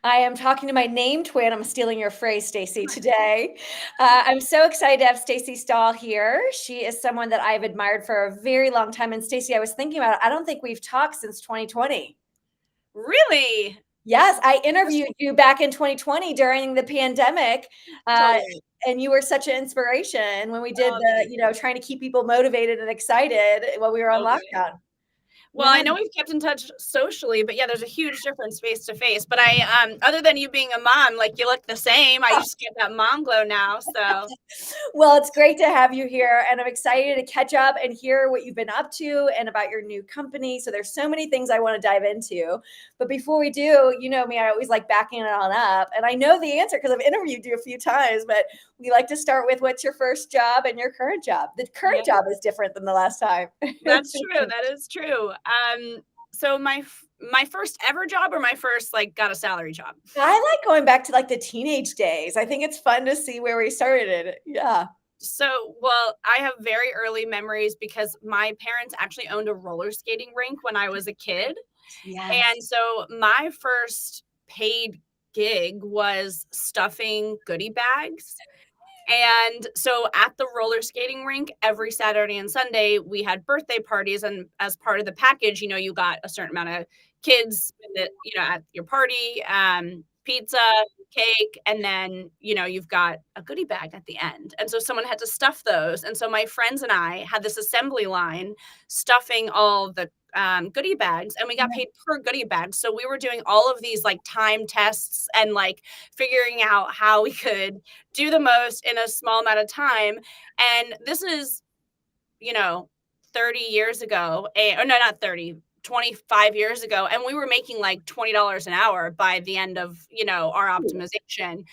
I am talking to my name twin. I'm stealing your phrase, Stacy, today. I'm so excited to have Stacy Stahl here. She is someone that I've admired for a very long time. And Stacy, I was thinking about it. I don't think we've talked since 2020. Really? Yes, I interviewed you back in 2020 during the pandemic, uh, Totally. and you were such an inspiration when we did Oh, the, thank you. trying to keep people motivated and excited while we were on Totally. lockdown. Well, Yeah. I know we've kept in touch socially, but yeah, there's a huge difference face to face. But other than you being a mom, like you look the same. I just get that mom glow now. So Well, it's great to have you here, and I'm excited to catch up and hear what you've been up to and about your new company. So there's so many things I want to dive into. But before we do, you know me, I always like backing it on up. And I know the answer because I've interviewed you a few times, but we like to start with what's your first job and your current job. The current yeah, job is different than the last time. that's true. That is true. So my first ever job or my first like got a salary job. I like going back to like the teenage days. I think it's fun to see where we started. Yeah. So, well, I have very early memories because my parents actually owned a roller skating rink when I was a kid. Yes. And so my first paid gig was stuffing goodie bags. And so at the roller skating rink, every Saturday and Sunday, we had birthday parties. And as part of the package, you got a certain amount of kids that, at your party, pizza, cake, and then, you've got a goodie bag at the end. And so someone had to stuff those. And so my friends and I had this assembly line stuffing all the goodie bags, and we got paid per goodie bag. So we were doing all of these like time tests and like figuring out how we could do the most in a small amount of time. And this is, you know, 30 years ago, or no, not 30, 25 years ago. And we were making like $20 an hour by the end of, our optimization.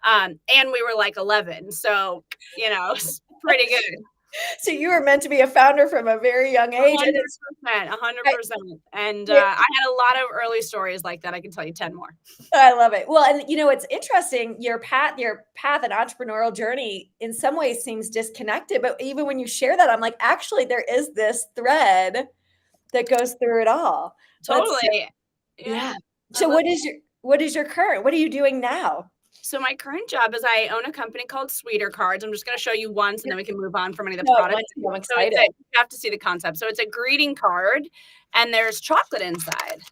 And we were like 11. So, it's pretty good. So you were meant to be a founder from a very young age, and it's 100%, I, 100%. And yeah, I had a lot of early stories like that. I can tell you 10 more. I love it. Well, and it's interesting. Your path and entrepreneurial journey, in some ways, seems disconnected. But even when you share that, I'm like, actually, there is this thread that goes through it all. That's Totally. yeah. Yeah. I So love what is your current? What are you doing now? So my current job is I own a company called Sweeter Cards. I'm just going to show you once and then we can move on from any of the No, I products. want to. I'm So excited. you have to see the concept. So it's a greeting card and there's chocolate inside.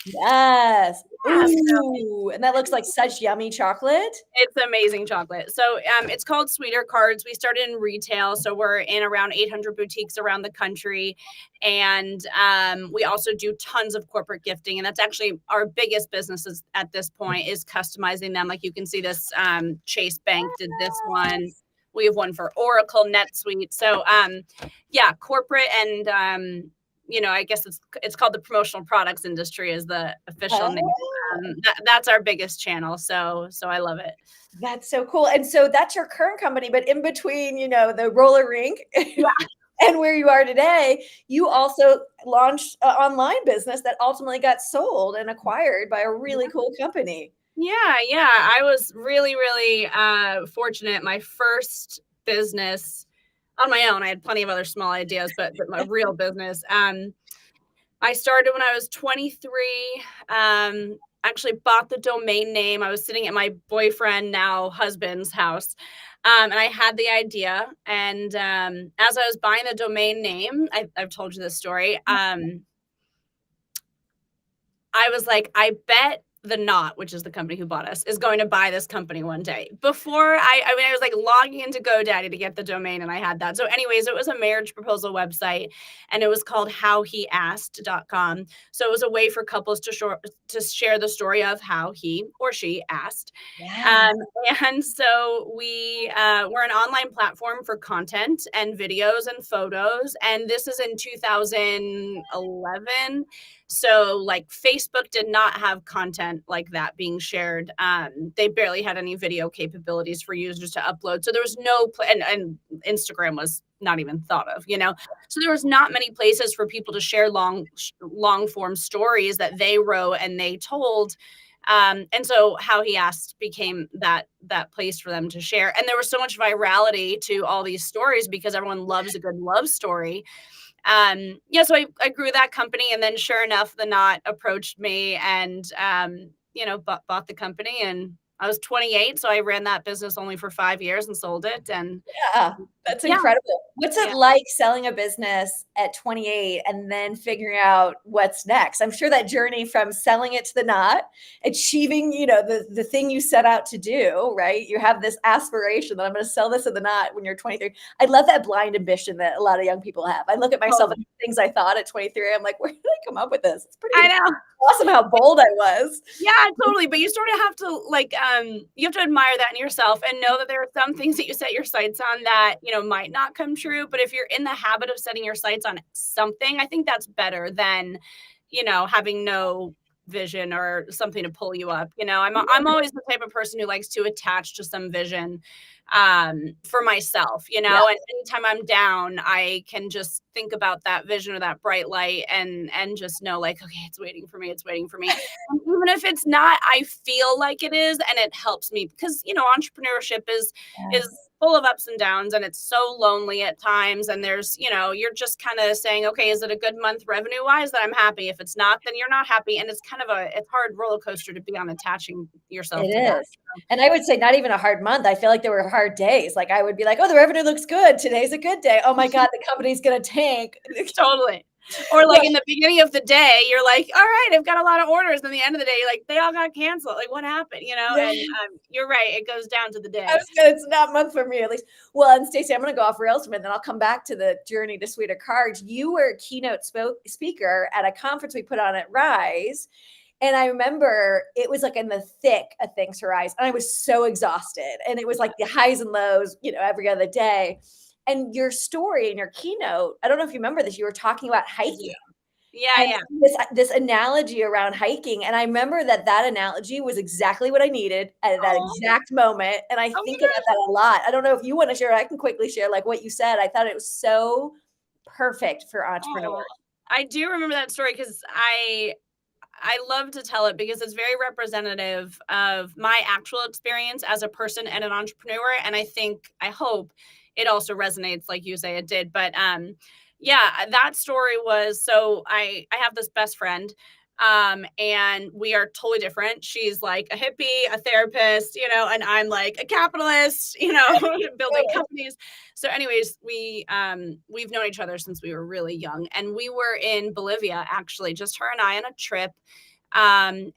Yes. Yeah, Ooh, and that looks like such yummy chocolate. it's amazing chocolate. So it's called Sweeter Cards. We started in retail, so we're in around 800 boutiques around the country, and we also do tons of corporate gifting. And that's actually our biggest businesses at this point is customizing them. Like you can see this Chase Bank did this one. We have one for Oracle, NetSuite. So yeah, corporate and I guess it's called the promotional products industry is the official name. That's our biggest channel. So I love it. That's so cool. And so that's your current company, but in between, the roller rink Yeah. and where you are today, you also launched an online business that ultimately got sold and acquired by a really cool company. Yeah. I was really, really fortunate. My first business on my own, I had plenty of other small ideas, but my real business. I started when I was 23. Actually bought the domain name. I was sitting at my boyfriend, now husband's house. And I had the idea. And as I was buying the domain name, I've told you this story. I was like, I bet the Knot, which is the company who bought us, is going to buy this company one day. Before I was like logging into GoDaddy to get the domain and I had that. So anyways, it was a marriage proposal website and it was called howheasked.com. So it was a way for couples to share the story of how he or she asked. Yeah. And so we're an online platform for content and videos and photos. And this is in 2011. So like Facebook did not have content like that being shared. They barely had any video capabilities for users to upload. So there was no and Instagram was not even thought of, So there was not many places for people to share long form stories that they wrote and they told. And so How He Asked became that place for them to share. And there was so much virality to all these stories because everyone loves a good love story. So I grew that company, and then sure enough, the Knot approached me and bought the company, and I was 28. So I ran that business only for 5 years and sold it. And Yeah, that's yeah, incredible. What's it yeah. like selling a business at 28 and then figuring out what's next? I'm sure that journey from selling it to the knot, achieving, the thing you set out to do, right? You have this aspiration that I'm going to sell this in the knot when you're 23. I love that blind ambition that a lot of young people have. I look at myself and things I thought at 23. I'm like, where did I come up with this? It's I pretty know. awesome how bold I was. Yeah, totally. But you sort of have to you have to admire that in yourself and know that there are some things that you set your sights on that, might not come true. But if you're in the habit of setting your sights on something, I think that's better than, having no vision or something to pull you up. I'm always the type of person who likes to attach to some vision for myself, Yeah. and anytime I'm down, I can just think about that vision or that bright light and just know like, okay, it's waiting for me. It's waiting for me. And even if it's not, I feel like it is. And it helps me because, entrepreneurship is full of ups and downs, and it's so lonely at times. And there's, you're just kind of saying, okay, is it a good month revenue wise that I'm happy? If it's not, then you're not happy. And it's kind of it's hard roller coaster to be on attaching yourself It to that. is. And I would say not even a hard month. I feel like there were hard days. Like I would be like, oh, the revenue looks good. Today's a good day. Oh my God, the company's going to tank. Totally. Or like in the beginning of the day, you're like, all right, I've got a lot of orders. And then the end of the day, you're like, they all got canceled. Like what happened? And you're right. It goes down to the day. It's not a month for me at least. Well, and Stacy, I'm going to go off rails for a minute, then I'll come back to the journey to Sweeter Cards. You were a keynote speaker at a conference we put on at Rise. And I remember it was like in the thick of things for Rise. And I was so exhausted. And it was like the highs and lows, every other day. And your story in your keynote, I don't know if you remember this, you were talking about hiking. Yeah. This analogy around hiking. And I remember that analogy was exactly what I needed at that exact moment. And I think about that a lot. I don't know if you want to share, I can quickly share like what you said. I thought it was so perfect for entrepreneurs. I do remember that story because I love to tell it because it's very representative of my actual experience as a person and an entrepreneur. And I hope it also resonates like you say it did. But yeah, that story was, so I have this best friend and we are totally different. She's like a hippie, a therapist, and I'm like a capitalist, building companies. So anyways, we've known each other since we were really young, and we were in Bolivia, actually, just her and I on a trip.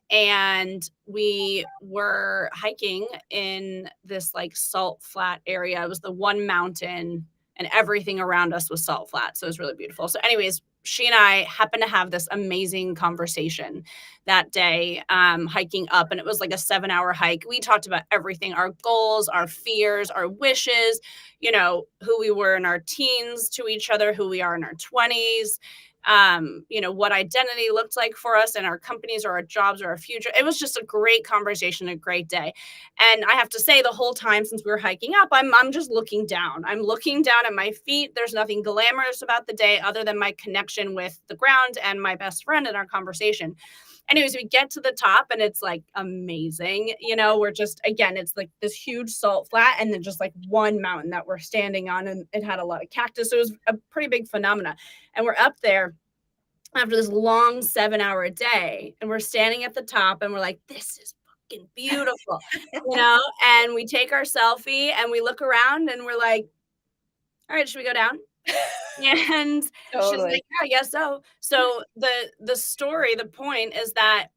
And we were hiking in this like salt flat area. It was the one mountain and everything around us was salt flat. So it was really beautiful. So anyways, she and I happened to have this amazing conversation that day, hiking up, and it was like a 7-hour hike. We talked about everything, our goals, our fears, our wishes, who we were in our teens to each other, who we are in our 20s, what identity looked like for us and our companies or our jobs or our future. It was just a great conversation, a great day. And I have to say the whole time since we were hiking up, I'm just looking down. I'm looking down at my feet. There's nothing glamorous about the day other than my connection with the ground and my best friend in our conversation. Anyways, we get to the top and it's like amazing. We're just, again, it's like this huge salt flat and then just like one mountain that we're standing on, and it had a lot of cactus. So it was a pretty big phenomena. And we're up there after this long 7-hour day, and we're standing at the top and we're like, this is fucking beautiful, and we take our selfie and we look around and we're like, all right, should we go down? And Totally. She's like, yeah, I guess so. So the story, the point is that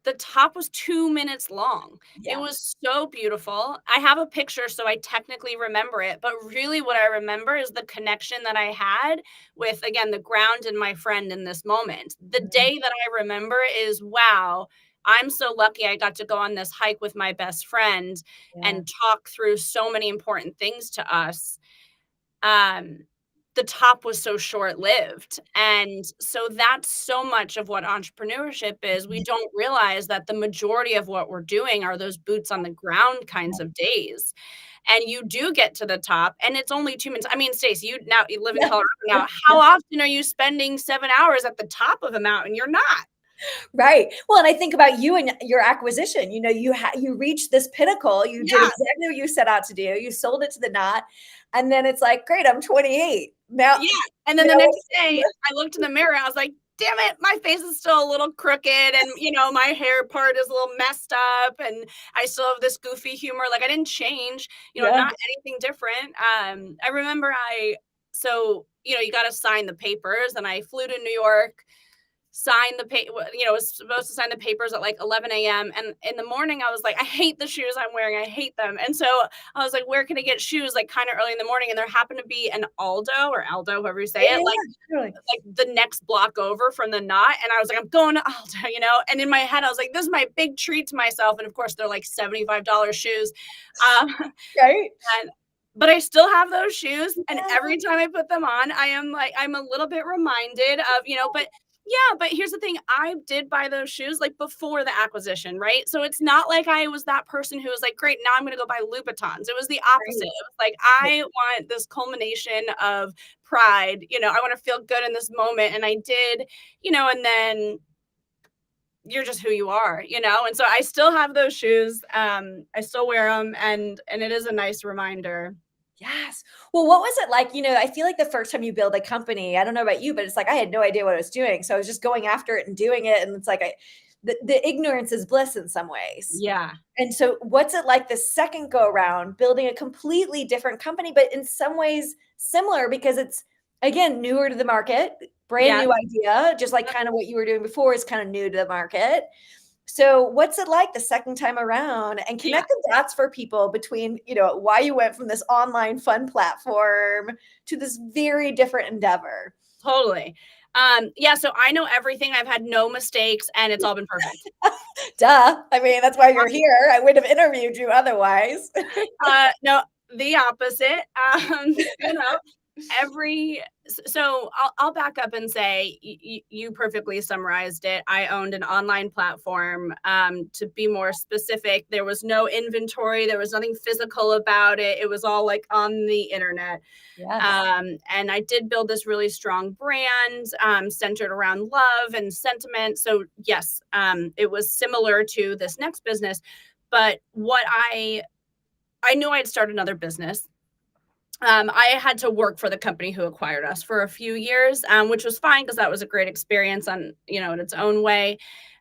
the top was 2 minutes long. Yeah. It was so beautiful. I have a picture, so I technically remember it. But really what I remember is the connection that I had with, again, the ground and my friend in this moment. The day that I remember is, wow, I'm so lucky I got to go on this hike with my best friend and talk through so many important things to us. The top was so short-lived. And so that's so much of what entrepreneurship is. We don't realize that the majority of what we're doing are those boots on the ground kinds of days. And you do get to the top and it's only 2 minutes. I mean, Stacy, you live in Colorado now. How often are you spending 7 hours at the top of a mountain? You're not. Right. Well, and I think about you and your acquisition. You reached this pinnacle. You did exactly what you set out to do. You sold it to the knot. And then it's like, great, I'm 28. Now, and then the next day I looked in the mirror. I was like, damn it, my face is still a little crooked and, my hair part is a little messed up and I still have this goofy humor. Like I didn't change, Yeah. not anything different. I remember you got to sign the papers and I flew to New York, signed the was supposed to sign the papers at like 11 a.m. And in the morning, I was like, I hate the shoes I'm wearing. I hate them. And so I was like, where can I get shoes? Like kind of early in the morning. And there happened to be an Aldo, however you say Yeah, it, totally. like the next block over from the knot. And I was like, I'm going to Aldo, and in my head, I was like, this is my big treat to myself. And of course, they're like $75 shoes. Right. But I still have those shoes. And Yeah. every time I put them on, I'm a little bit reminded of, but yeah, but here's the thing. I did buy those shoes like before the acquisition, right? So it's not like I was that person who was like, great, now I'm going to go buy Louboutins. It was the opposite. Right. It was like, I want this culmination of pride. I want to feel good in this moment. And I did, and then you're just who you are, And so I still have those shoes. I still wear them and it is a nice reminder. Yes. Well, what was it like? I feel like the first time you build a company, I don't know about you, but it's like I had no idea what I was doing. So I was just going after it and doing it. And it's like the ignorance is bliss in some ways. Yeah. And so what's it like the second go around building a completely different company, but in some ways similar because it's, again, newer to the market, brand new idea, just like kind of what you were doing before is kind of new to the market. So what's it like the second time around, and connect the dots for people between, why you went from this online fun platform to this very different endeavor. Totally. So I know everything. I've had no mistakes and it's all been perfect. Duh. I mean, that's why you're here. I would have interviewed you otherwise. No, the opposite. So I'll back up and say you perfectly summarized it. I owned an online platform. To be more specific, there was no inventory. There was nothing physical about it. It was all like on the internet. Yes. And I did build this really strong brand centered around love and sentiment. So yes, it was similar to this next business. But what I knew I'd start another business. I had to work for the company who acquired us for a few years, which was fine because that was a great experience in its own way.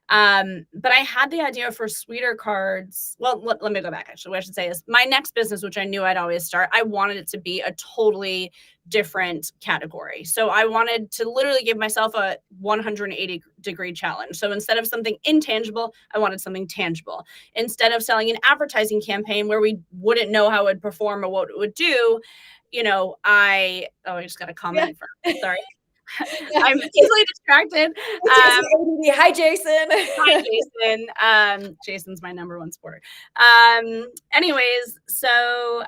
But I had the idea for sweeter cards. Well, let me go back. Actually, what I should say is my next business, which I knew I'd always start, I wanted it to be a totally different category. So I wanted to literally give myself a 180-degree challenge. So instead of something intangible, I wanted something tangible. Instead of selling an advertising campaign where we wouldn't know how it would perform or what it would do, I just got a comment. Sorry. I'm easily distracted. Hi, Jason. Hi, Jason. Jason's my number one sport. Anyways, so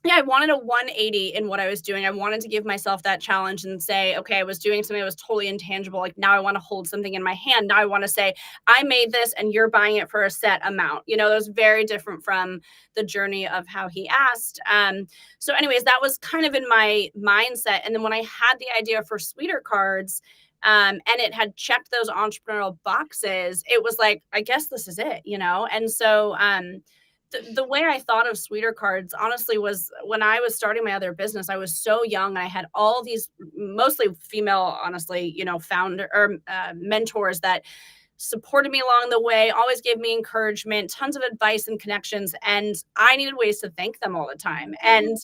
I wanted a 180 in what I was doing. I wanted to give myself that challenge and say, okay, I was doing something that was totally intangible. Like now I want to hold something in my hand. Now I want to say, I made this and you're buying it for a set amount. That was very different from the journey of how he asked. So anyways, that was kind of in my mindset. And then when I had the idea for sweeter cards, and it had checked those entrepreneurial boxes, it was like, I guess this is it, And so, the way I thought of sweeter cards, honestly, was when I was starting my other business, I was so young. I had all these mostly female, honestly, founder or mentors that supported me along the way, always gave me encouragement, tons of advice and connections. And I needed ways to thank them all the time. And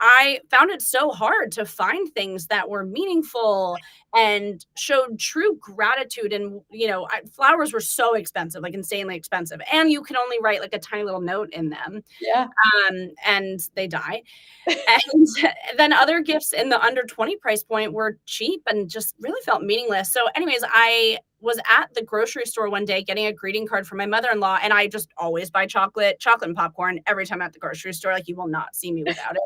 I found it so hard to find things that were meaningful and showed true gratitude. And, flowers were so expensive, like insanely expensive. And you can only write like a tiny little note in them. Yeah. And they die. And then other gifts in the under 20 price point were cheap and just really felt meaningless. So anyways, I was at the grocery store one day getting a greeting card for my mother-in-law. And I just always buy chocolate and popcorn every time at the grocery store. Like you will not see me without it.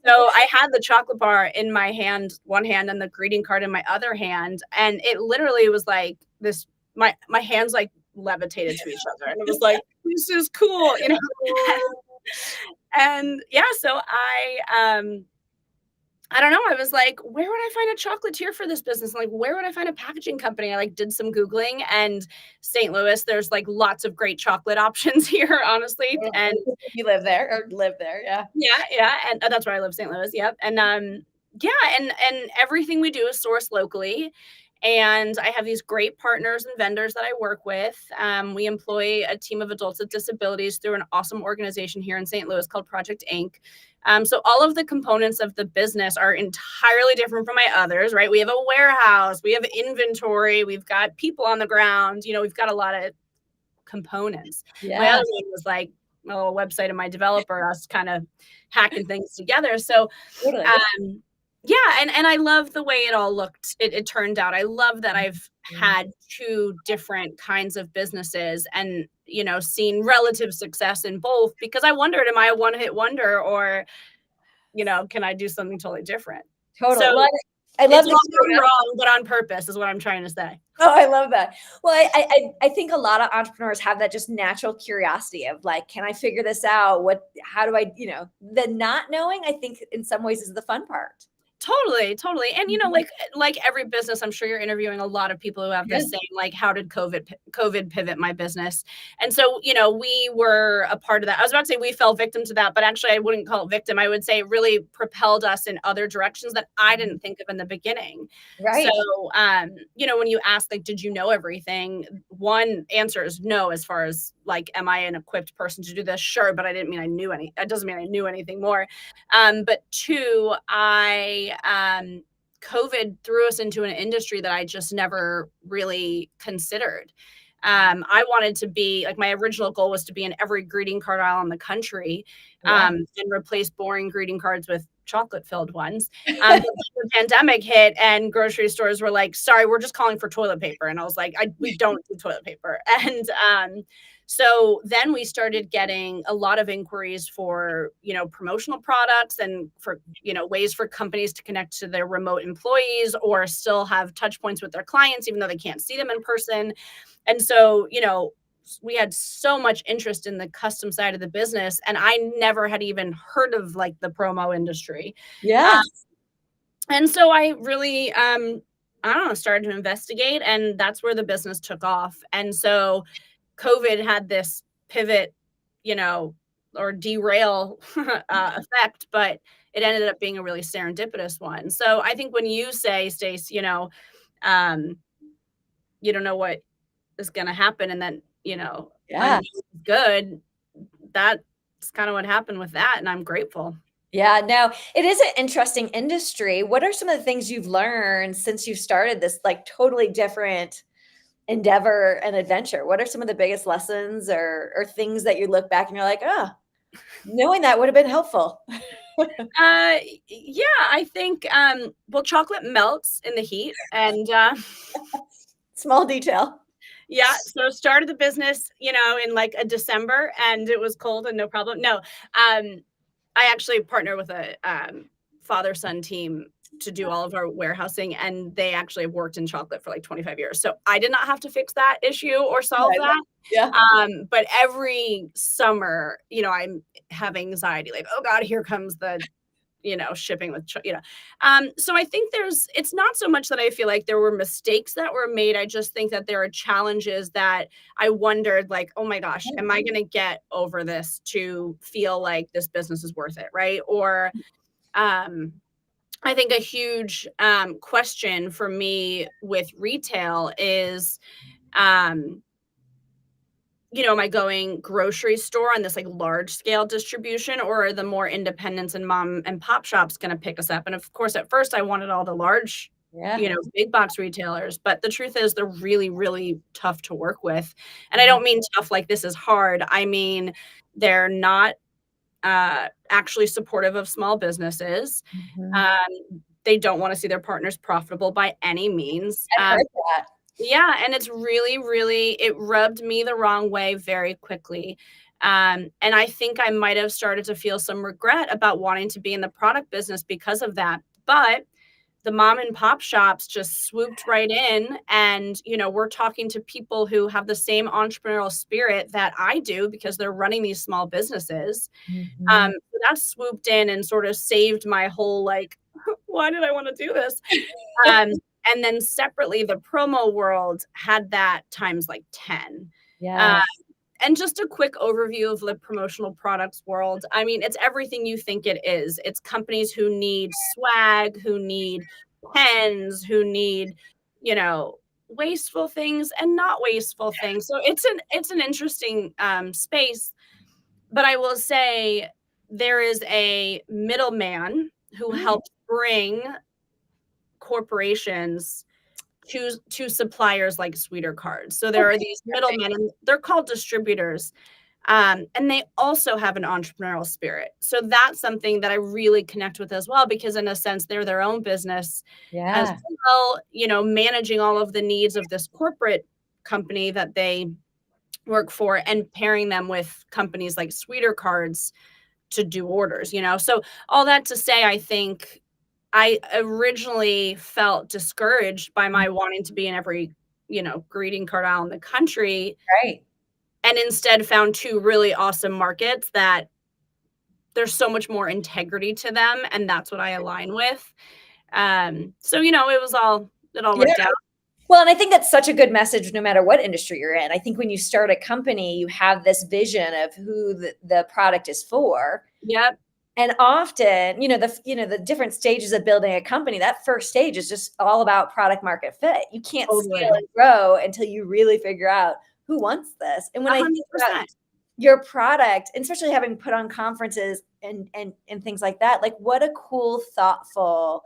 So I had the chocolate bar in my hand, one hand, and the greeting card in my other hand. And it literally was like this, my hands like levitated to each other. And it was like, this is cool, And so I don't know. I was like, where would I find a chocolatier for this business? Like, where would I find a packaging company? I like did some Googling, and St. Louis, there's like lots of great chocolate options here, honestly. And you live there or live there. Yeah. Yeah. And that's where I live, St. Louis. Yep. And Yeah, and everything we do is sourced locally. And I have these great partners and vendors that I work with. We employ a team of adults with disabilities through an awesome organization here in St. Louis called Project Inc. So all of the components of the business are entirely different from my others, right? We have a warehouse, we have inventory, we've got people on the ground, we've got a lot of components. My other Yeah, one was like a little website of my developer, us kind of hacking things together. So totally. um, yeah, and I love the way it all looked. It turned out. I love that I've Mhm. had two different kinds of businesses and, seen relative success in both because I wondered, am I a one-hit wonder or, can I do something totally different? So Totally. Well, I love it's the all gone curiosity. wrong, but on purpose is what I'm trying to say. Oh, I love that. Well, I think a lot of entrepreneurs have that just natural curiosity of like, can I figure this out? How do I, the not knowing, I think in some ways is the fun part. Totally, totally. And Mhm. like every business, I'm sure you're interviewing a lot of people who have the Yeah. same like how did COVID pivot my business? And so, we were a part of that. I was about to say we fell victim to that, but actually I wouldn't call it victim. I would say it really propelled us in other directions that I didn't think of in the beginning. So, Right. when you ask like did you know everything? One answer is no as far as like am I an equipped person to do this? Sure, but I didn't mean I knew any. That doesn't mean I knew anything more. But two, COVID threw us into an industry that I just never really considered. I wanted to be like my original goal was to be in every greeting card aisle in the country, Yeah. and replace boring greeting cards with chocolate filled ones. But the pandemic hit and grocery stores were like, sorry, we're just calling for toilet paper. And I was like, we don't do toilet paper. And so then we started getting a lot of inquiries for, promotional products and for, ways for companies to connect to their remote employees or still have touch points with their clients, even though they can't see them in person. And so, we had so much interest in the custom side of the business. And I never had even heard of like the promo industry. Um, Yes. and so I really, I don't know, started to investigate and that's where the business took off. And so COVID had this pivot, you know, or derail effect, but it ended up being a really serendipitous one. So I think when you say, Stace, um, you don't know what is going to happen, and then Yeah. unknown is good. That's kind of what happened with that, and I'm grateful. Yeah. No, it is an interesting industry. What are some of the things you've learned since you started this like totally different endeavor and adventure? What are some of the biggest lessons or things that you look back and you're like, oh, knowing that would have been helpful? Uh, yeah, I think well, chocolate melts in the heat, and Small detail. yeah, so started the business, in like a December, and it was cold and no problem. No, I actually partner with a father-son team to do all of our warehousing, and they actually have worked in chocolate for like 25 years. So I did not have to fix that issue or solve Right. that. Yeah. But every summer, I'm have anxiety, like, oh God, here comes the shipping with, so I think it's not so much that I feel like there were mistakes that were made. I just think that there are challenges that I wondered, like, oh my gosh, am I going to get over this to feel like this business is worth it? Right. Or, I think a huge question for me with retail is, um, am I going grocery store on this like large scale distribution, or are the more independents and mom and pop shops going to pick us up? And of course, at first I wanted all the large, Yeah. big box retailers, but the truth is they're really, really tough to work with. And I Mhm. don't mean tough like this is hard. I mean, they're not actually supportive of small businesses. Mhm. They don't want to see their partners profitable by any means. I've heard that. Yeah, and it's really, really it rubbed me the wrong way very quickly. And I think I might have started to feel some regret about wanting to be in the product business because of that. But the mom and pop shops just swooped right in and, we're talking to people who have the same entrepreneurial spirit that I do because they're running these small businesses. Mhm. So that swooped in and sort of saved my whole like, why did I want to do this? Um, and then separately, the promo world had that times like 10. Uh, Yes. And just a quick overview of the promotional products world. I mean, it's everything you think it is. It's companies who need swag, who need pens, who need, wasteful things and not wasteful things. So it's an interesting space. But I will say there is a middleman who helps bring corporations to suppliers like Sweeter Cards. So there are these middlemen, and they're called distributors. And they also have an entrepreneurial spirit. So that's something that I really connect with as well, because in a sense, they're their own business as well, managing all of the needs of this corporate company that they work for and pairing them with companies like Sweeter Cards to do orders, So all that to say, I think I originally felt discouraged by my wanting to be in every, greeting card aisle in the country. Right. And instead found two really awesome markets that there's so much more integrity to them. And that's what I align with. So, it all worked out. Well, and I think that's such a good message no matter what industry you're in. I think when you start a company, you have this vision of who the product is for. Yep. And often, the different stages of building a company, that first stage is just all about product market fit. You can't scale and grow until you really figure out who wants this. And when 100%. I think about your product, and especially having put on conferences and things like that, like what a cool, thoughtful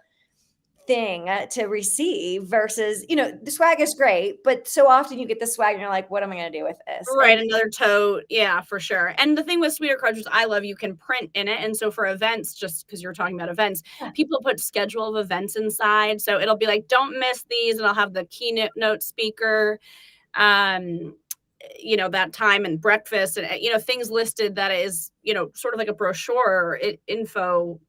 thing to receive versus, the swag is great, but so often you get the swag and you're like, what am I going to do with this? Right. Another tote. Yeah, for sure. And the thing with Sweeter Cards, which I love, you can print in it. And so for events, just because you're talking about events, people put schedule of events inside. So it'll be like, don't miss these. And I'll have the keynote speaker, that time and breakfast and, things listed that is, sort of like a brochure or info,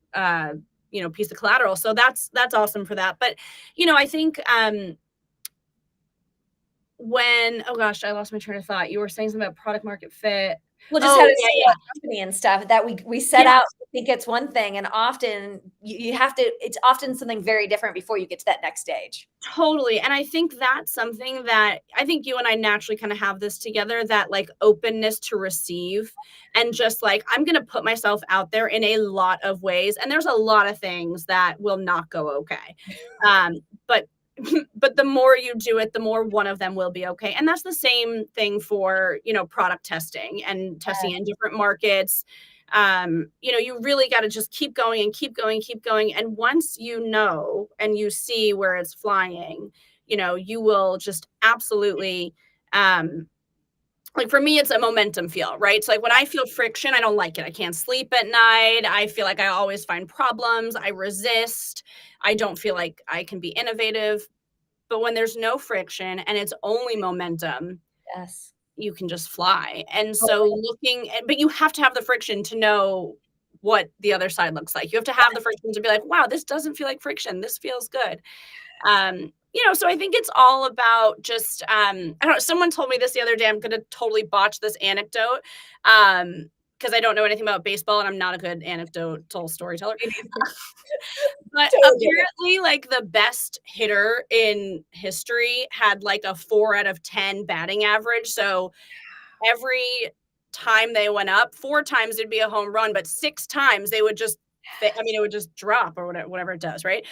piece of collateral. So that's awesome for that. But, I think, oh gosh, I lost my train of thought. You were saying something about product market fit. Well, just how to scale a company and stuff that we set out to think it's one thing. And often it's often something very different before you get to that next stage. Totally. And I think that's something that I think you and I naturally kind of have this together, that like openness to receive and just like, I'm going to put myself out there in a lot of ways. And there's a lot of things that will not go okay. But the more you do it, the more one of them will be okay. And that's the same thing for, product testing and testing in different markets. You really got to just keep going and keep going, keep going. And once and you see where it's flying, you will just absolutely, like for me, it's a momentum feel, right? So like when I feel friction, I don't like it. I can't sleep at night. I feel like I always find problems. I resist. I don't feel like I can be innovative. But when there's no friction and it's only momentum, you can just fly. And so but you have to have the friction to know what the other side looks like. You have to have the friction to be like, wow, this doesn't feel like friction. This feels good. So I think it's all about just, I don't know, someone told me this the other day, I'm going to totally botch this anecdote, because I don't know anything about baseball and I'm not a good anecdotal storyteller. But apparently, like the best hitter in history had like a 4 out of 10 batting average. So every time they went up, 4 times it'd be a home run, but 6 times they would just, it would just drop or whatever it does, right?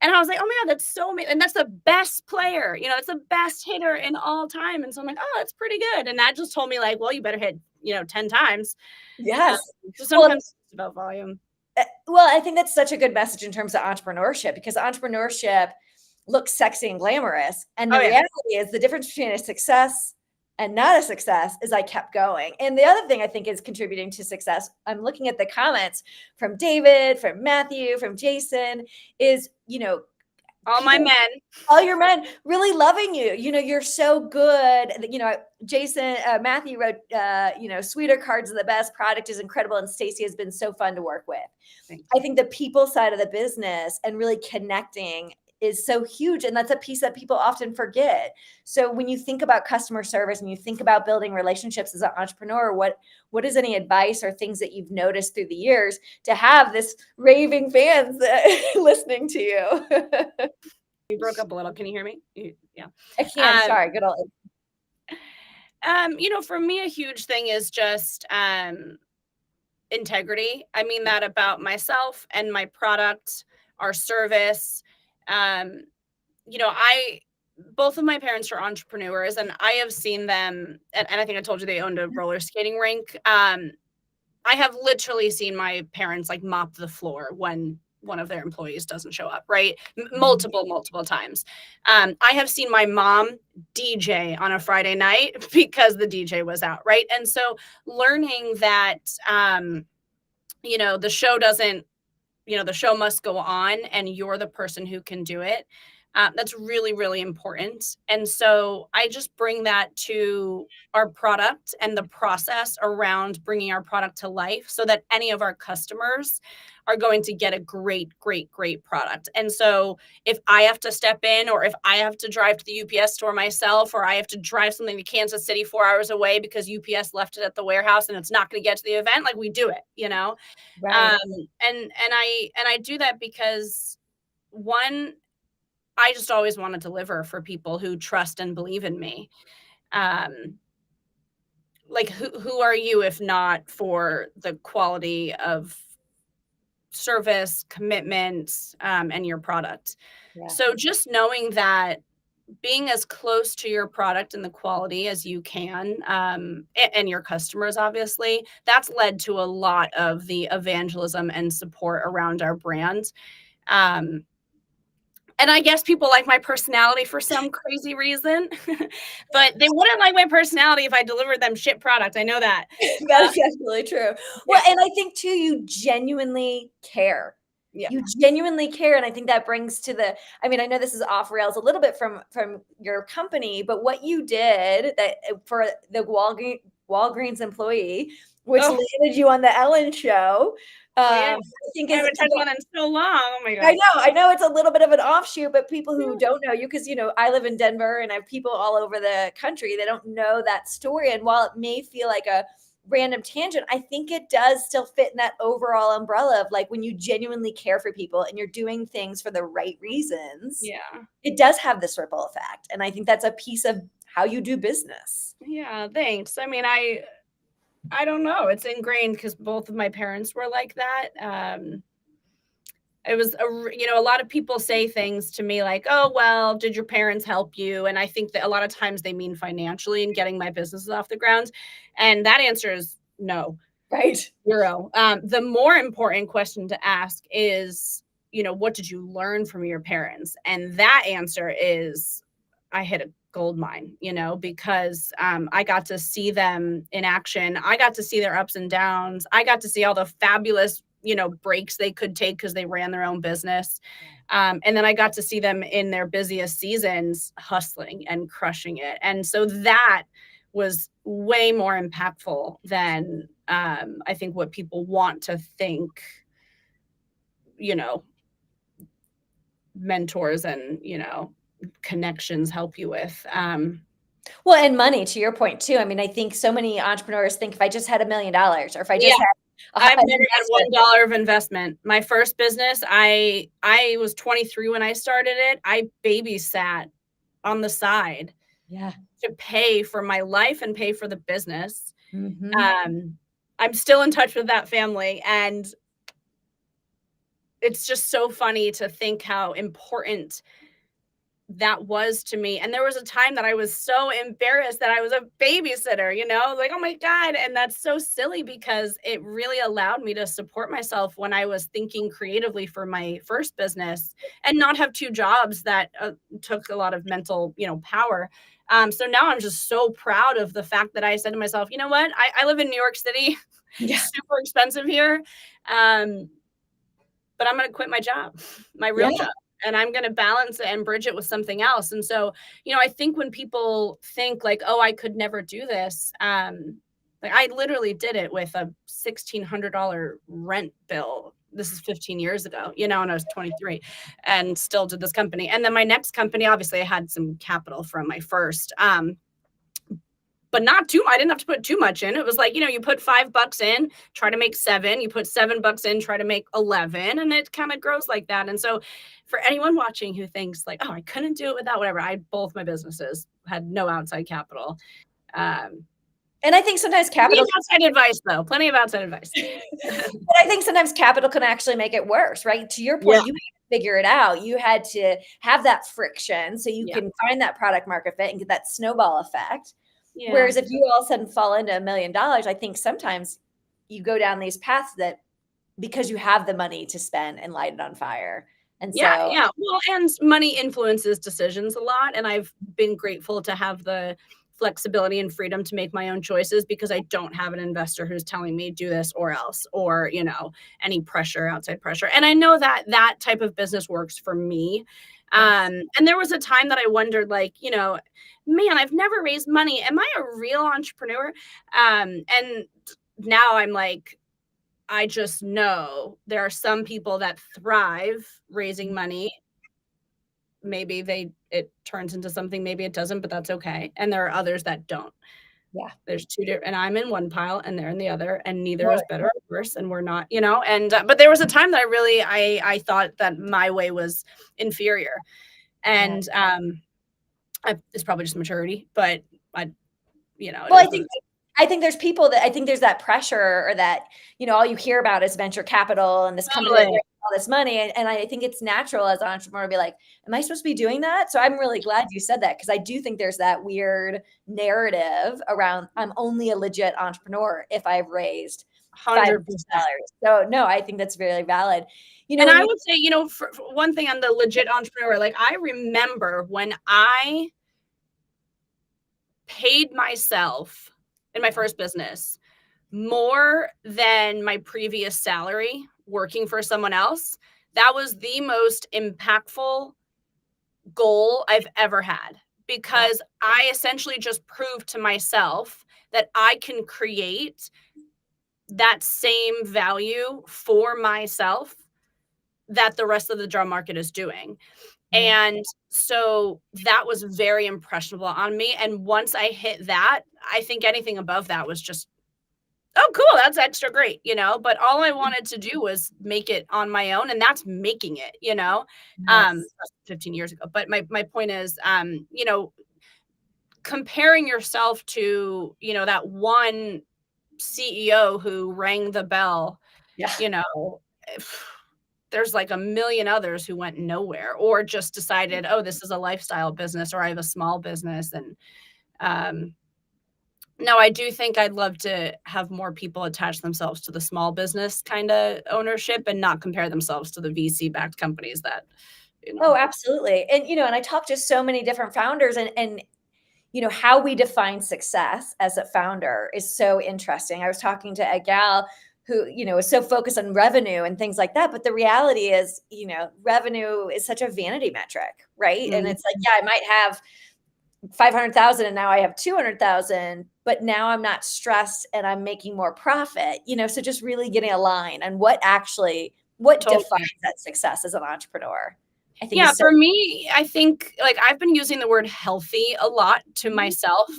And I was like, oh my God, that's so amazing. And that's the best player, it's the best hitter in all time. And so I'm like, oh, that's pretty good. And that just told me like, well, you better hit, 10 times. Yes. So sometimes it's about volume. Well, I think that's such a good message in terms of entrepreneurship, because entrepreneurship looks sexy and glamorous. And the reality is the difference between a success and not a success is I kept going. And the other thing I think is contributing to success, I'm looking at the comments from David, from Matthew, from Jason, is, all my men, all your men really loving you. You're so good. Jason, Matthew wrote, Sweeter Cards are the best. Product is incredible. And Stacy has been so fun to work with. I think the people side of the business and really connecting is so huge. And that's a piece that people often forget. So when you think about customer service and you think about building relationships as an entrepreneur, what is any advice or things that you've noticed through the years to have this raving fans listening to you? You broke up a little. Can you hear me? Yeah. I can. Sorry. Good old. For me, a huge thing is just integrity. I mean that about myself and my product, our service. Um, I both of my parents are entrepreneurs, and I have seen them, and I think I told you they owned a roller skating rink. I have literally seen my parents like mop the floor when one of their employees doesn't show up, right? Multiple times. I have seen my mom DJ on a Friday night because the DJ was out, right? And so learning that, the show doesn't, the show must go on and you're the person who can do it. That's really, really important. And so I just bring that to our product and the process around bringing our product to life so that any of our customers are going to get a great, great, great product. And so if I have to step in, or if I have to drive to the UPS store myself, or I have to drive something to Kansas City 4 hours away because UPS left it at the warehouse and it's not going to get to the event, like we do it. Right. And I do that because, one, I just always want to deliver for people who trust and believe in me. Like who are you if not for the quality of service, commitment, and your product? Yeah. So just knowing that, being as close to your product and the quality as you can, and your customers, obviously, that's led to a lot of the evangelism and support around our brand. And I guess people like my personality for some crazy reason, but they wouldn't like my personality if I delivered them shit product. I know that. That is absolutely true. Well, and I think too, you genuinely care. Yeah. You genuinely care. And I think that brings to I mean, I know this is off rails a little bit from your company, but what you did that for the Walgreens employee, which landed you on the Ellen show. Yeah. I think I haven't touched one in so long. Oh my God. I know it's a little bit of an offshoot, but people who don't know you, because I live in Denver and I have people all over the country, they don't know that story. And while it may feel like a random tangent, I think it does still fit in that overall umbrella of like when you genuinely care for people and you're doing things for the right reasons. Yeah. It does have this ripple effect. And I think that's a piece of how you do business. Yeah, thanks. I mean, I don't know. It's ingrained because both of my parents were like that. It was a lot of people say things to me like, oh, well, did your parents help you? And I think that a lot of times they mean financially in getting my businesses off the ground. And that answer is no. Right. 0. The more important question to ask is, what did you learn from your parents? And that answer is, I hit a gold mine, because I got to see them in action. I got to see their ups and downs. I got to see all the fabulous, breaks they could take because they ran their own business. And then I got to see them in their busiest seasons hustling and crushing it. And so that was way more impactful than I think what people want to think, mentors and, connections help you with. Well, and money, to your point too. I mean, I think so many entrepreneurs think if I just had $1 million, or if I just had I've never had $1 of investment. My first business, I was 23 when I started it. I babysat on the side to pay for my life and pay for the business. I'm still in touch with that family, and it's just so funny to think how important that was to me. And there was a time that I was so embarrassed that I was a babysitter, like, oh my God. And that's so silly because it really allowed me to support myself when I was thinking creatively for my first business and not have 2 jobs that took a lot of mental, power. So now I'm just so proud of the fact that I said to myself, you know what? I live in New York City. Super expensive here. But I'm going to quit my job, my real job. And I'm going to balance it and bridge it with something else. And so, I think when people think like, oh, I could never do this. Like I literally did it with a $1,600 rent bill. This is 15 years ago, and I was 23 and still did this company. And then my next company, obviously I had some capital from my first, but not too, I didn't have to put too much in. It was like, you put $5 in, try to make 7, you put $7 in, try to make 11, and it kind of grows like that. And so for anyone watching who thinks like, oh, I couldn't do it without whatever, both my businesses had no outside capital. And I think sometimes Plenty capital of outside advice, though. Plenty of outside advice. but I think sometimes capital can actually make it worse, right? To your point, Yeah. you had to figure it out. You had to have that friction so you Yeah. can find that product market fit and get that snowball effect. Yeah. Whereas if you all of a sudden fall into $1 million, I think sometimes you go down these paths that because you have the money to spend and light it on fire. And so Yeah. Well, and money influences decisions a lot. And I've been grateful to have the flexibility and freedom to make my own choices because I don't have an investor who's telling me do this or else, or, any pressure, outside pressure. And I know that that type of business works for me. And there was a time that I wondered, like, man, I've never raised money. Am I a real entrepreneur? And now I'm like, I just know there are some people that thrive raising money. Maybe it turns into something, maybe it doesn't, but that's okay. And there are others that don't. Yeah. There's two different, and I'm in one pile and they're in the other, and neither is better or worse. And we're not, and, but there was a time that I thought that my way was inferior. And, it's probably just maturity, but well, I think there's people that I think there's that pressure or that, all you hear about is venture capital and this company that brings all this money. And I think it's natural as an entrepreneur to be like, am I supposed to be doing that? So I'm really glad you said that because I do think there's that weird narrative around I'm only a legit entrepreneur if I've raised 100%. So no, I think that's really valid. And I would say, for one thing on the legit entrepreneur, like I remember when I paid myself in my first business more than my previous salary working for someone else. That was the most impactful goal I've ever had because I essentially just proved to myself that I can create that same value for myself that the rest of the job market is doing. And so that was very impressionable on me. And once I hit that, I think anything above that was just, oh, cool, that's extra great, but all I wanted to do was make it on my own, and that's making it, 15 years ago. But my point is, comparing yourself to, that one CEO who rang the bell, there's like a million others who went nowhere or just decided, oh, this is a lifestyle business or I have a small business. And no, I do think I'd love to have more people attach themselves to the small business kind of ownership and not compare themselves to the VC backed companies that, Oh, absolutely. And, and I talked to so many different founders and how we define success as a founder is so interesting. I was talking to a gal who, is so focused on revenue and things like that. But the reality is, revenue is such a vanity metric, right? And it's like, yeah, I might have 500,000 and now I have 200,000, but now I'm not stressed and I'm making more profit, so just really getting a line on what defines that success as an entrepreneur. I think for me, I think like I've been using the word healthy a lot to myself.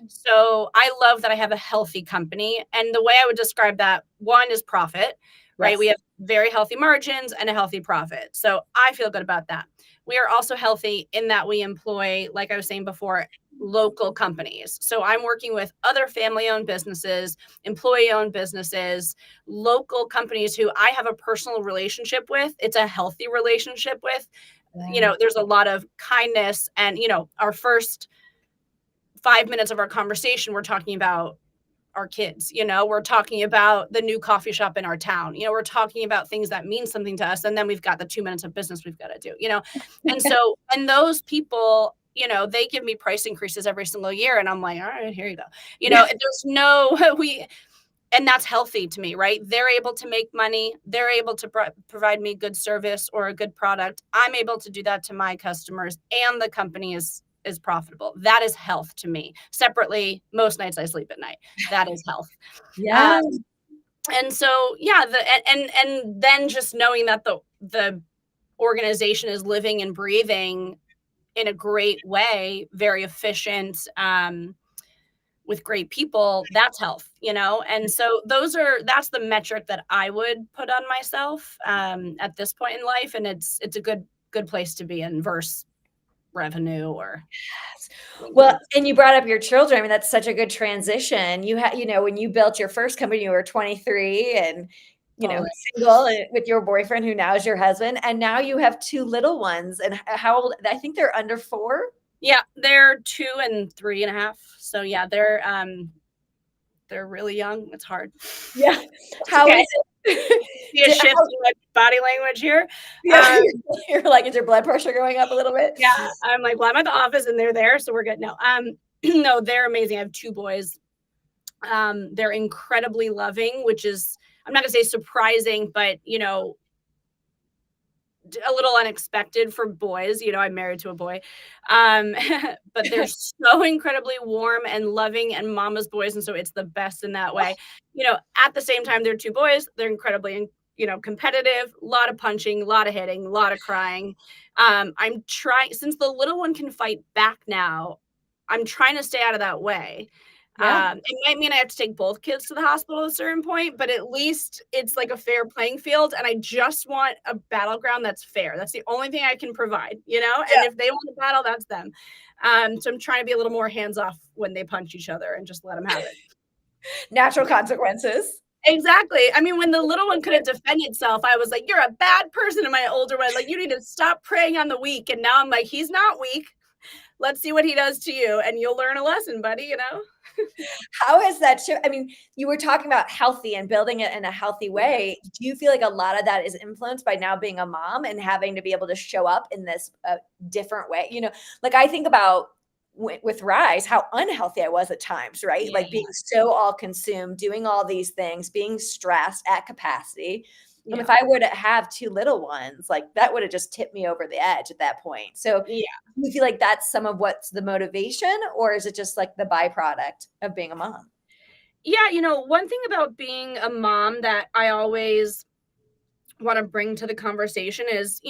So I love that I have a healthy company. And the way I would describe that, one is profit, right? Yes. We have very healthy margins and a healthy profit. So I feel good about that. We are also healthy in that we employ, like I was saying before, local companies. So I'm working with other family-owned businesses, employee-owned businesses, local companies who I have a personal relationship with. It's a healthy relationship with. There's a lot of kindness. And, our first 5 minutes of our conversation, we're talking about our kids, we're talking about the new coffee shop in our town, we're talking about things that mean something to us. And then we've got the 2 minutes of business we've got to do, and so, and those people, they give me price increases every single year. And I'm like, all right, here you go. There's no, and that's healthy to me, right? They're able to make money. They're able to provide me good service or a good product. I'm able to do that to my customers, and the company is profitable. That is health to me. Separately, most nights I sleep at night. That is health. Yeah. And so, yeah, and then just knowing that the organization is living and breathing in a great way, very efficient, with great people, that's health, And so that's the metric that I would put on myself at this point in life. And it's a good place to be in versus revenue or. Well, and you brought up your children. I mean, that's such a good transition. You had, when you built your first company, you were 23 and, Totally. single with your boyfriend who now is your husband. And now you have two little ones. And how old? I think they're under 4. Yeah, they're 2 and 3.5. So yeah, they're really young. It's hard. Yeah. How is it? See a shift in body language here. Yeah, you're like, is your blood pressure going up a little bit? Yeah, I'm like, well, I'm at the office and they're there, so we're good. No, no, they're amazing. I have 2 boys. They're incredibly loving, which is, I'm not gonna say surprising, but a little unexpected for boys. I'm married to a boy. But they're so incredibly warm and loving and mama's boys. And so it's the best in that way. At the same time, they're 2 boys. They're incredibly, competitive, a lot of punching, a lot of hitting, a lot of crying. I'm trying, since the little one can fight back now, I'm trying to stay out of that way. Yeah. It might mean I have to take both kids to the hospital at a certain point, but at least it's like a fair playing field. And I just want a battleground that's fair. That's the only thing I can provide, And if they want to battle, that's them. So I'm trying to be a little more hands off when they punch each other and just let them have it. Natural consequences. Exactly. I mean, when the little one couldn't defend itself, I was like, you're a bad person. And my older one, like, you need to stop preying on the weak. And now I'm like, he's not weak. Let's see what he does to you. And you'll learn a lesson, buddy, How is that? I mean, you were talking about healthy and building it in a healthy way. Do you feel like a lot of that is influenced by now being a mom and having to be able to show up in this different way? Like I think about with Rise, how unhealthy I was at times, right? Yeah. Like being so all consumed, doing all these things, being stressed at capacity. And if I were to have 2 little ones, like that would have just tipped me over the edge at that point. So yeah. Do you feel like that's some of what's the motivation, or is it just like the byproduct of being a mom? Yeah. One thing about being a mom that I always want to bring to the conversation is,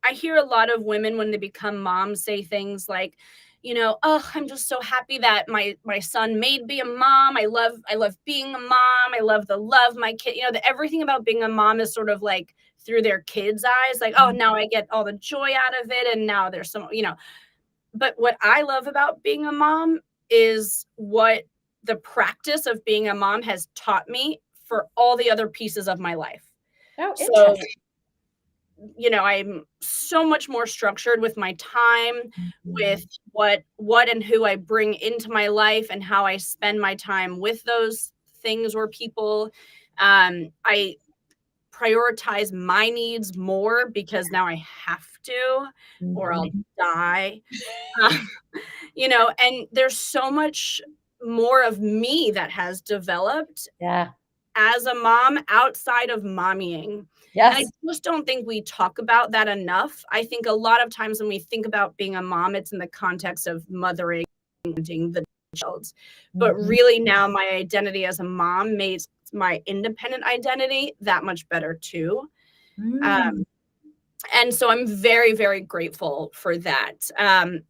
I hear a lot of women when they become moms say things like, oh, I'm just so happy that my son made me a mom. I love being a mom. I love my kid. Everything about being a mom is sort of like through their kids' eyes, like, oh, now I get all the joy out of it. And now there's some, but what I love about being a mom is what the practice of being a mom has taught me for all the other pieces of my life. Oh, so, I'm so much more structured with my time, with what and who I bring into my life and how I spend my time with those things or people. I prioritize my needs more because now I have to, or I'll die. And there's so much more of me that has developed as a mom outside of mommying. Yes. And I just don't think we talk about that enough. I think a lot of times when we think about being a mom, it's in the context of mothering the child. But really now my identity as a mom makes my independent identity that much better too. And so I'm very, very grateful for that. I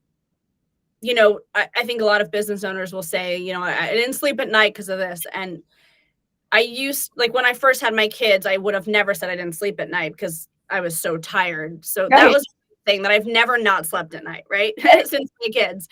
think a lot of business owners will say, I didn't sleep at night because of this. And when I first had my kids, I would have never said I didn't sleep at night because I was so tired. So that was the thing that I've never not slept at night, right? Since my kids.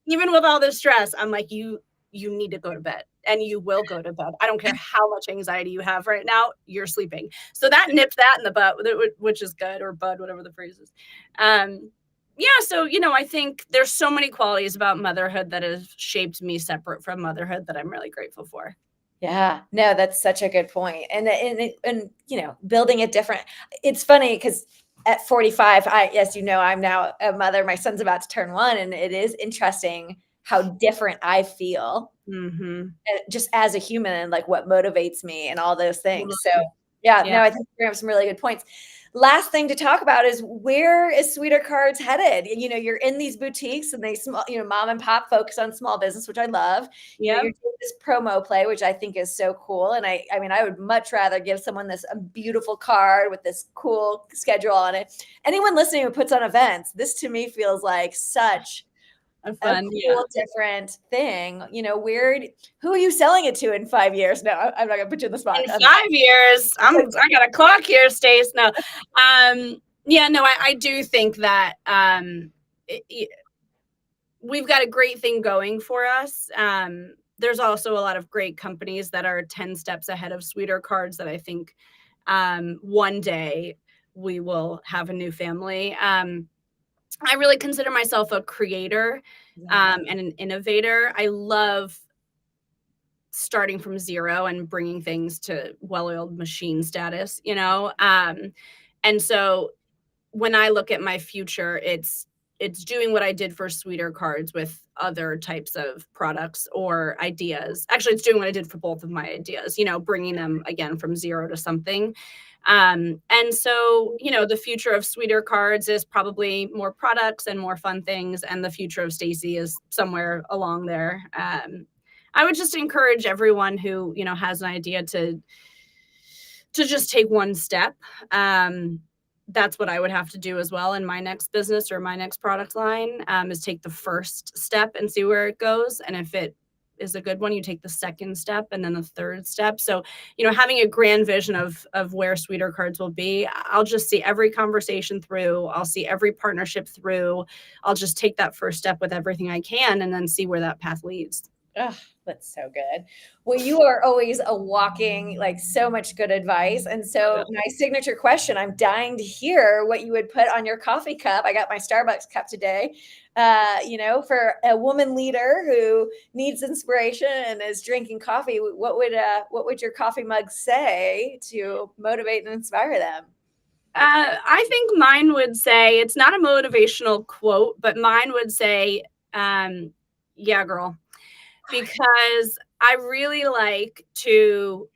Even with all this stress, I'm like, you need to go to bed, and you will go to bed. I don't care how much anxiety you have right now, you're sleeping. So that nipped that in the butt, which is good, or bud, whatever the phrase is. So, I think there's so many qualities about motherhood that has shaped me separate from motherhood that I'm really grateful for. Yeah, no, that's such a good point. And building it different. It's funny because at 45, as I'm now a mother. My son's about to turn 1, and it is interesting how different I feel just as a human and like what motivates me and all those things. So no, I think you have some really good points. Last thing to talk about is, where is Sweeter Cards headed? You're in these boutiques and they mom and pop focus on small business, which I love. You're doing this promo play, which I think is so cool. And I would much rather give someone a beautiful card with this cool schedule on it. Anyone listening who puts on events, this to me feels like such a cool, different thing. Who are you selling it to in 5 years? No, I'm not gonna put you in the spot. In 5 years, I got a clock here, Stace. No, I do think that we've got a great thing going for us. There's also a lot of great companies that are 10 steps ahead of Sweeter Cards that I think one day we will have a new family. I really consider myself a creator and an innovator. I love starting from zero and bringing things to well-oiled machine status, and so when I look at my future, it's doing what I did for Sweeter Cards with other types of products or ideas. Actually, it's doing what I did for both of my ideas, bringing them again from zero to something. And so, the future of Sweeter Cards is probably more products and more fun things. And the future of Stacy is somewhere along there. I would just encourage everyone who, has an idea to just take one step. That's what I would have to do as well in my next business or my next product line, is take the first step and see where it goes. And if it is a good one, you take the second step and then the third step. So, having a grand vision of where Sweeter Cards will be, I'll just see every conversation through. I'll see every partnership through. I'll just take that first step with everything I can and then see where that path leads. Oh, that's so good. Well, you are always a walking, like so much good advice. And so my signature question, I'm dying to hear what you would put on your coffee cup. I got my Starbucks cup today. For a woman leader who needs inspiration and is drinking coffee, what would your coffee mug say to motivate and inspire them? I think mine would say, it's not a motivational quote, but mine would say, yeah, girl. Because I really like to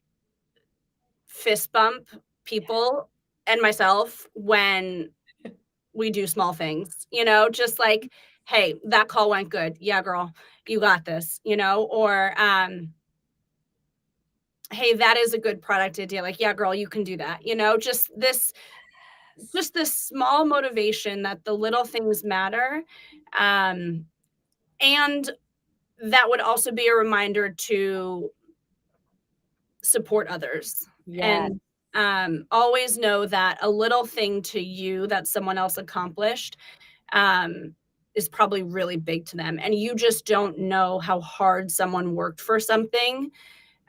fist bump people and myself when we do small things, just like, hey, that call went good. Yeah, girl, you got this, or, hey, that is a good product idea. Like, yeah, girl, you can do that. Just this small motivation that the little things matter. And that would also be a reminder to support others. Yeah. And always know that a little thing to you that someone else accomplished is probably really big to them. And you just don't know how hard someone worked for something.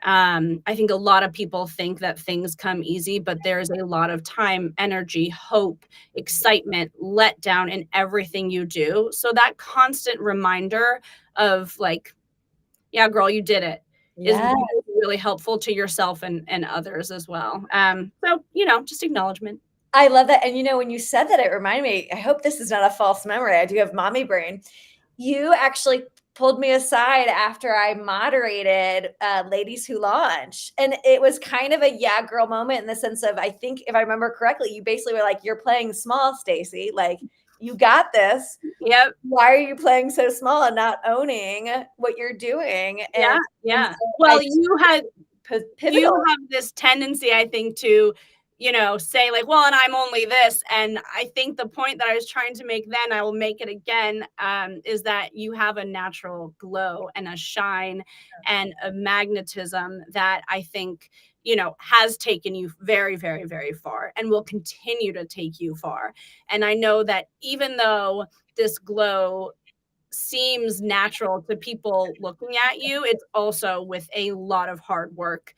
I think a lot of people think that things come easy, but there's a lot of time, energy, hope, excitement, letdown in everything you do. So that constant reminder of like, yeah, girl, you did it, is really helpful to yourself and others as well. So, just acknowledgement. I love that. And when you said that, it reminded me, I hope this is not a false memory. I do have mommy brain. You actually pulled me aside after I moderated Ladies Who Launch. And it was kind of a yeah, girl moment in the sense of, I think if I remember correctly, you basically were like, you're playing small, Stacy. Like, you got this. Yep. Why are you playing so small and not owning what you're doing? And, yeah. So well, you have this tendency, I think, to say like, well, and I'm only this. And I think the point that I was trying to make then, I will make it again, is that you have a natural glow and a shine and a magnetism that I think, has taken you very, very, very far and will continue to take you far. And I know that even though this glow seems natural to people looking at you, it's also with a lot of hard work,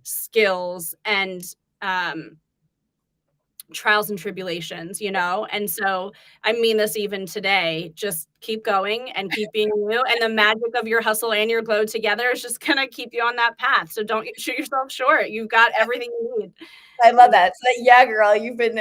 skills, and trials and tribulations, and so I mean this even today, just keep going and keep being you, and the magic of your hustle and your glow together is just gonna keep you on that path. So don't shoot yourself short. You've got everything you need. I love that. So that yeah, girl, you've been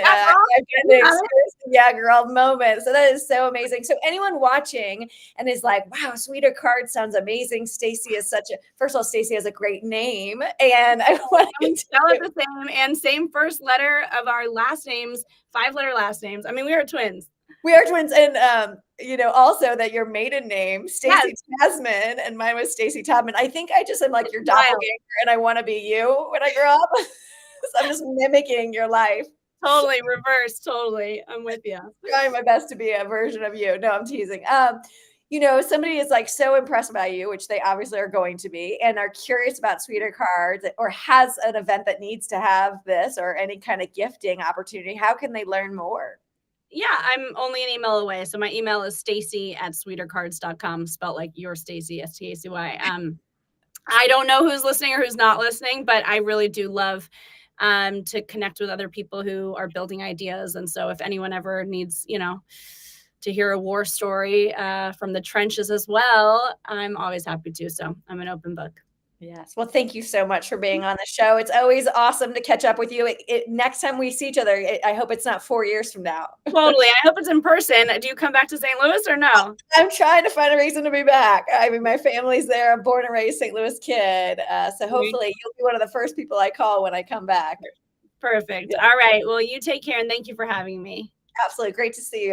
yeah, girl moment. So that is so amazing. So anyone watching and is like, wow, Sweeter Cards sounds amazing. Stacy is first of all, Stacy has a great name. And I want to spell it the same and same first letter of our last names, 5-letter last names. I mean, we are twins. We are twins. And, also that your maiden name, Stacy Tasman, and mine was Stacy Todman. I think I just am like your doppelganger and I want to be you when I grow up. So I'm just mimicking your life. Totally reverse. Totally. I'm with you. Trying my best to be a version of you. No, I'm teasing. Somebody is like so impressed by you, which they obviously are going to be, and are curious about Sweeter Cards or has an event that needs to have this or any kind of gifting opportunity. How can they learn more? Yeah, I'm only an email away. So my email is stacy@sweetercards.com, spelled like your Stacy, Stacy. I don't know who's listening or who's not listening, but I really do love to connect with other people who are building ideas. And so if anyone ever needs, to hear a war story from the trenches as well, I'm always happy to. So I'm an open book. Yes. Well, thank you so much for being on the show. It's always awesome to catch up with you. Next time we see each other, I hope it's not 4 years from now. Totally. I hope it's in person. Do you come back to St. Louis or no? I'm trying to find a reason to be back. I mean, my family's there. I'm born and raised St. Louis kid. So hopefully you'll be one of the first people I call when I come back. Perfect. Yeah. All right. Well, you take care and thank you for having me. Absolutely. Great to see you.